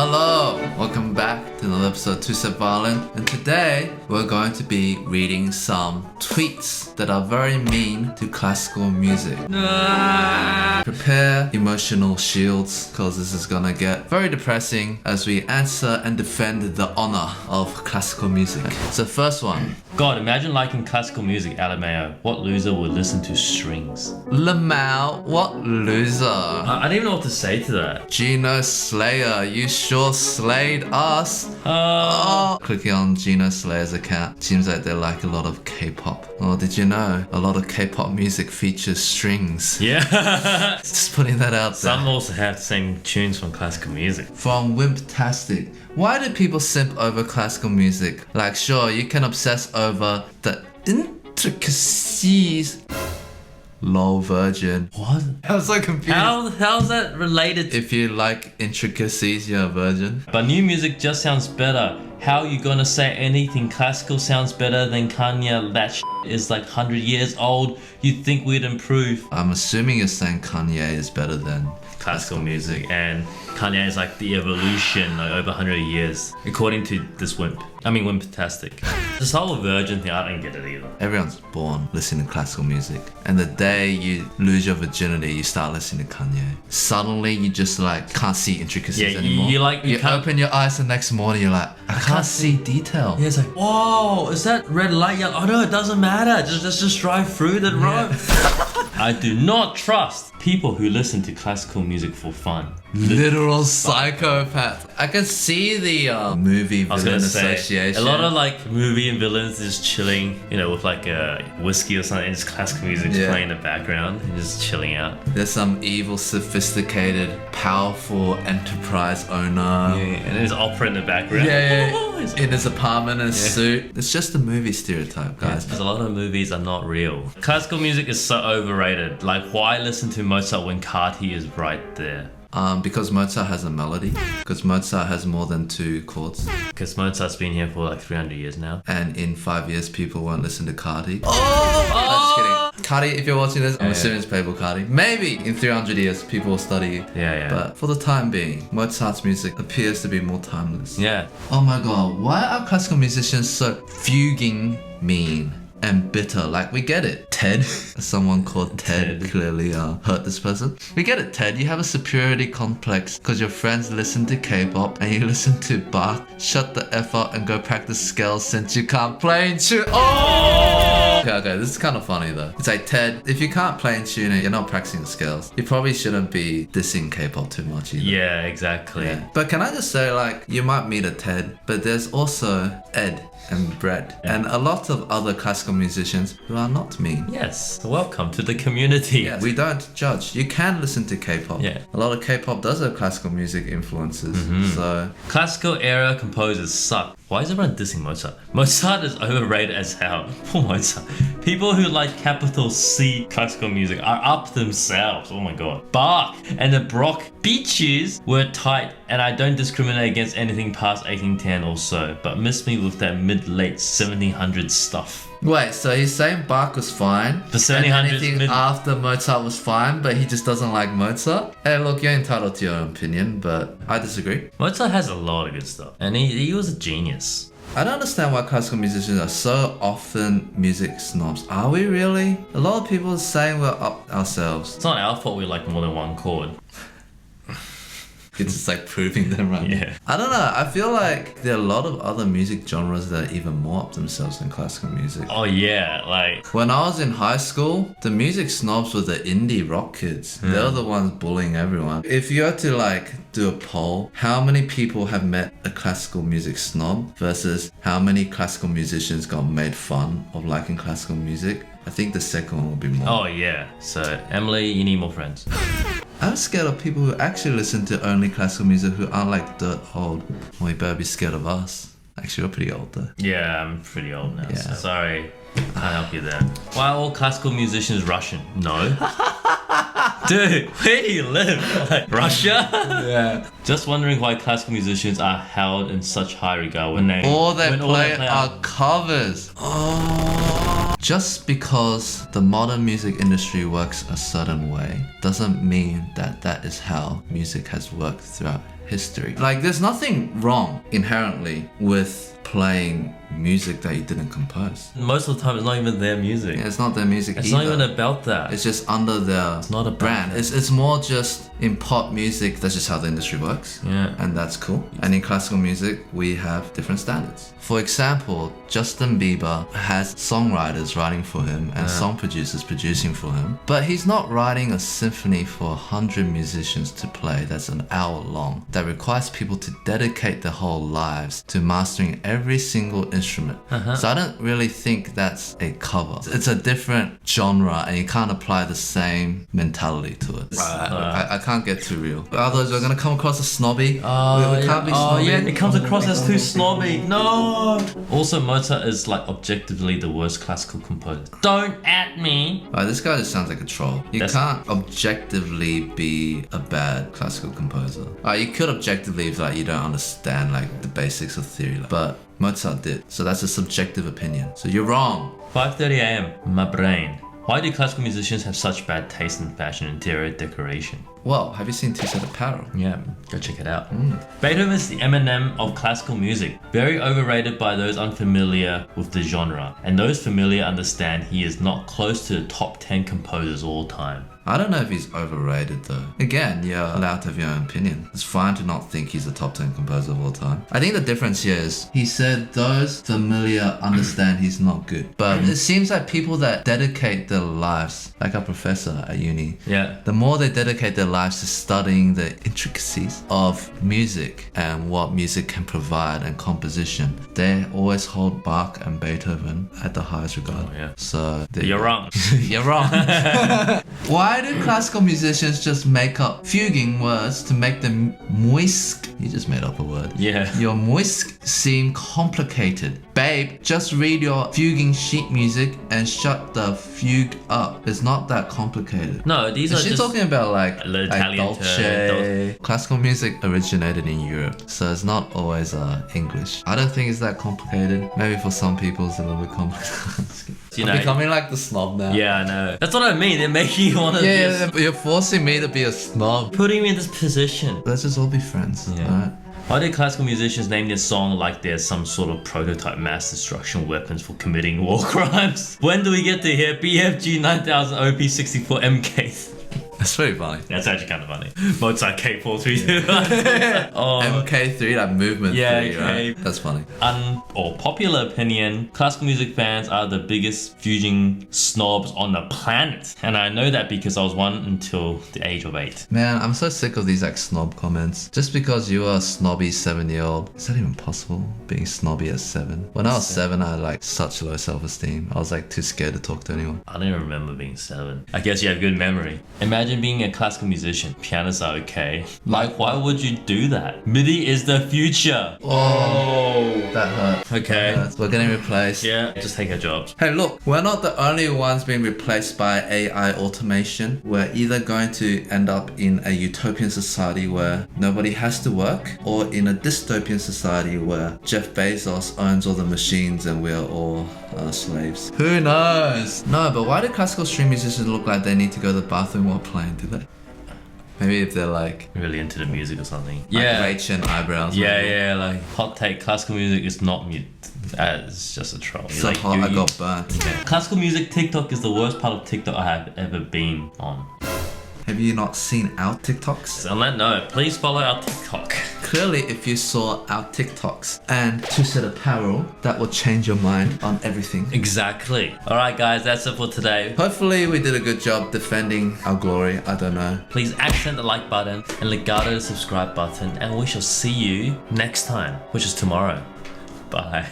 Hello, welcome back to another episode of Two Step Violin, and today we're going to be reading some tweets that are very mean to classical music. Prepare emotional shields, because this is gonna get very depressing as we answer and defend the honor of classical music. So first one. God, imagine liking classical music, LMAO. What loser would listen to strings? Lamau, what loser? I don't even know what to say to that. Gino Slayer, you sure slayed us. Clicking on Gino Slayer's account, seems like they like a lot of K-pop. Oh, did you know a lot of K-pop music features strings? Yeah. Just putting that out there. Some also have the same tunes from classical music. From Wimptastic. Why do people simp over classical music? Like, sure, you can obsess over the intricacies. Lol, virgin. What? I'm so confused. How's that related to... If you like intricacies, you're a virgin. But new music just sounds better. How you gonna say anything classical sounds better than Kanye? That is like 100 years old. You'd think we'd improve. I'm assuming you're saying Kanye is better than Classical music, and Kanye is like the evolution like over 100 years, according to this Wimptastic. This whole virgin thing, I don't get it either. Everyone's born listening to classical music, and the day you lose your virginity, you start listening to Kanye. Suddenly, you just like can't see intricacies anymore. You can't open your eyes the next morning, you're like, I can't see detail. Yeah, it's like, whoa, is that red light yellow? Oh no, it doesn't matter. Just drive through the road. I do not trust people who listen to classical music for fun. Literal psychopath. I can see the movie villain association. A lot of like movie and villains just chilling, with like a whiskey or something, and just classical music just playing in the background and just chilling out. There's some evil, sophisticated, powerful enterprise owner. And there's opera in the background. In his apartment in a suit. It's just a movie stereotype, guys. Because a lot of movies are not real. Classical music is so overrated. Like, why listen to Mozart when Carti is right there? Because Mozart has a melody. Because Mozart has more than 2 chords. Because Mozart's been here for like 300 years now. And in 5 years, people won't listen to Carti. Just kidding. Carti, if you're watching this, I'm assuming it's Playable Carti. Maybe in 300 years, people will study you. Yeah. But for the time being, Mozart's music appears to be more timeless. Yeah. Oh my god, why are classical musicians so fuging mean and bitter? Like, we get it. Ted, someone called Ted clearly hurt this person. We get it, Ted. You have a superiority complex because your friends listen to K-pop and you listen to Bach. Shut the F up and go practice scales since you can't play in tune. Okay, this is kind of funny though. It's like, Ted, if you can't play in tune and you're not practicing scales, you probably shouldn't be dissing K-pop too much either. Yeah, exactly. Yeah. But can I just say, like, you might meet a Ted, but there's also Ed and Brett and a lot of other classical musicians who are not mean. Yes, welcome to the community. Yeah, we don't judge. You can listen to K-pop. Yeah. A lot of K-pop does have classical music influences. So classical era composers suck. Why is everyone dissing Mozart? Mozart is overrated as hell. Poor Mozart. People who like capital C classical music are up themselves. Oh my god. Bach and the Baroque beaches were tight, and I don't discriminate against anything past 1810 or so, but miss me with that mid-late 1700s stuff. wait, so he's saying Bach was fine, The 1700s, anything after Mozart was fine, but he just doesn't like Mozart? Hey, look, you're entitled to your own opinion, but I disagree. Mozart has a lot of good stuff, and he was a genius. I don't understand why classical musicians are so often music snobs. Are we really? A lot of people are saying we're up ourselves. It's not our fault we like more than one chord. It's just like proving them right. Yeah. I don't know. I feel like there are a lot of other music genres that are even more up themselves than classical music. Oh yeah, like... When I was in high school, the music snobs were the indie rock kids. They were the ones bullying everyone. If you had to like do a poll, how many people have met a classical music snob versus how many classical musicians got made fun of liking classical music, I think the second one will be more. Oh yeah. So Emily, you need more friends. I'm scared of people who actually listen to only classical music who aren't like dirt old. Well, you better be scared of us. Actually, we're pretty old though. Yeah, I'm pretty old now. Yeah. So sorry, can't help you there. Why are all classical musicians Russian? No. Dude, where do you live? Like, Russia? Yeah. Just wondering why classical musicians are held in such high regard when they All they play are covers. Oh. Just because the modern music industry works a certain way doesn't mean that that is how music has worked throughout history. Like, there's nothing wrong inherently with playing music that you didn't compose. Most of the time, it's not even their music. Yeah, it's not their music It's either. not even about that. It's just under their not about brand. that. It's more just in pop music, that's just how the industry works. Yeah. And that's cool. And in classical music, we have different standards. For example, Justin Bieber has songwriters writing for him and song producers producing for him. But he's not writing a symphony for 100 musicians to play that's an hour long, that requires people to dedicate their whole lives to mastering every single instrument. So I don't really think that's a cover. It's a different genre and you can't apply the same mentality to it. I can't get too real. Otherwise we're gonna come across as snobby. We can't be snobby. Yeah, it comes across as too snobby. No. Also, Mozart is like objectively the worst classical composer. Don't at me. This guy just sounds like a troll. You can't objectively be a bad classical composer. You could objectively if like you don't understand like the basics of theory, but Mozart did. So that's a subjective opinion. So you're wrong. 5:30 a.m. My brain. Why do classical musicians have such bad taste in fashion and interior decoration? Well, have you seen Two Set Apparel? Yeah, go check it out. Beethoven is the Eminem of classical music. Very overrated by those unfamiliar with the genre. And those familiar understand he is not close to the top 10 composers all time. I don't know if he's overrated though. Again, you're allowed to have your own opinion. It's fine to not think he's a top 10 composer of all time. I think the difference here is he said those familiar understand he's not good. But it seems like people that dedicate their lives, like our professor at uni, the more they dedicate their lives to studying the intricacies of music and what music can provide and composition, they always hold Bach and Beethoven at the highest regard. So You're wrong. you're wrong. Why do classical musicians just make up fuguing words to make them muisk? You just made up a word. Yeah. Your muisk seem complicated. Babe, just read your fuguing sheet music and shut the fugue up. It's not that complicated. No, these are She's just talking about like Italian Dolce. Classical music originated in Europe, so it's not always English. I don't think it's that complicated. Maybe for some people it's a little bit complicated. I'm becoming like the snob now. Yeah, I know. That's what I mean. They're making you want to You're forcing me to be a snob. putting me in this position. Let's just all be friends, alright? Why do classical musicians name their song like they're some sort of prototype mass destruction weapons for committing war crimes? When do we get to hear BFG 9000 OP64 MK? That's very funny. That's actually kind of funny. Mozart K432. MK3, that movement 3, right? That's funny. Popular opinion, classical music fans are the biggest fuging snobs on the planet. And I know that because I was one until the age of 8. Man, I'm so sick of these like snob comments. Just because you are a snobby 7-year-old, is that even possible? Being snobby at 7? When I was 7, I had like such low self-esteem. I was like too scared to talk to anyone. I don't even remember being 7. I guess you have good memory. Imagine being a classical musician. Pianists are okay. Like, why would you do that? MIDI is the future. Oh, that hurt. Okay. That hurts. We're getting replaced. Yeah, just take our jobs. Hey, look, we're not the only ones being replaced by AI automation. We're either going to end up in a utopian society where nobody has to work, or in a dystopian society where Jeff Bezos owns all the machines and we're all slaves. Who knows? No, but why do classical string musicians look like they need to go to the bathroom while playing, do they? Maybe if they're like really into the music or something. like Rachel eyebrows. Yeah, like hot take, classical music is not mute. It's just a troll. So like, hot, I got burnt. Classical music TikTok is the worst part of TikTok I have ever been on. Have you not seen our TikToks? On that note, please follow our TikTok. Clearly, if you saw our TikToks and Two Set Apparel, that will change your mind on everything. Exactly. Alright guys, that's it for today. Hopefully we did a good job defending our glory, I don't know. Please accent the like button and legato the subscribe button, and we shall see you next time, which is tomorrow. Bye.